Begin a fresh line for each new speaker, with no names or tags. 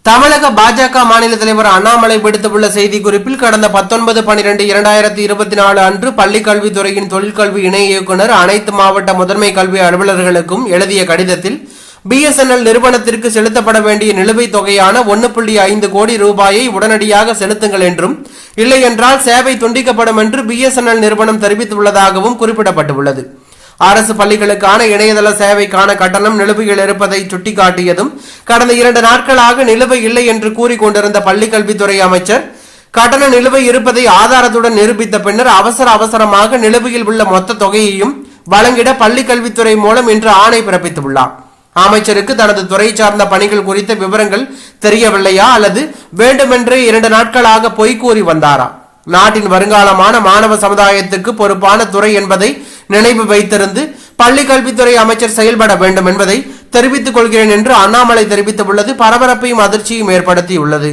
தமிழக பாஜக மாநில தலைவர் அண்ணாமலை விடுத்துள்ள செய்திக்குறிப்பில் கடந்த 19/12/2024 அன்று பள்ளிக் கல்வித்துறையின் தொழிற்கல்வி இணை இயக்குநர் அனைத்து மாவட்ட முதன்மை கல்வி அலுவலர்களுக்கும் எழுதிய கடிதத்தில் BSNL நிறுவனத்திற்கு செலுத்தப்பட வேண்டிய நிலுவைத் தொகையான 1.5 கோடி ரூபாயை உடனடியாக செலுத்துங்கள் என்றும் இல்லை என்றால் சேவை துண்டிக்கப்படும் என்று BSNL நிறுவனம் தெரிவித்துள்ளதாகவும் குறிப்பிடப்பட்டுள்ளது. அரசு பள்ளிகளுக்கான இணையதள சேவைக்கான கட்டணம் நிலுவையில் இருப்பதை சுட்டிக்காட்டியதும் கடந்த 2 நாட்களாக நிலுவை இல்லை என்று கூறிக்கொண்டிருந்த பள்ளிக்கல்வித்துறை அமைச்சர் கட்டண நிலுவை இருப்பதை ஆதாரத்துடன் நிரூபித்த பின்னர் அவசரமாக நிலுவையில் உள்ள மொத்த தொகையையும் வழங்கிட பள்ளிக்கல்வித்துறை மூலம் இன்று ஆணை பிறப்பித்துள்ளார். அமைச்சருக்கு தனது துறை சார்ந்த பணிகள் குறித்த விவரங்கள் தெரியவில்லையா அல்லது வேண்டுமென்றே 2 நாட்களாக பொய் கூறி வந்தாரா? நாட்டின் வருங்காலமான மாணவ சமுதாயத்துக்கு பொறுப்பான துறை என்பதை நினைவு வைத்திருந்து பள்ளி கல்வித்துறை அமைச்சர் செயல்பட வேண்டும் என்பதை தெரிவித்துக் கொள்கிறேன் என்று அண்ணாமலை தெரிவித்துள்ளது பரபரப்பையும் அதிர்ச்சியும் ஏற்படுத்தியுள்ளது.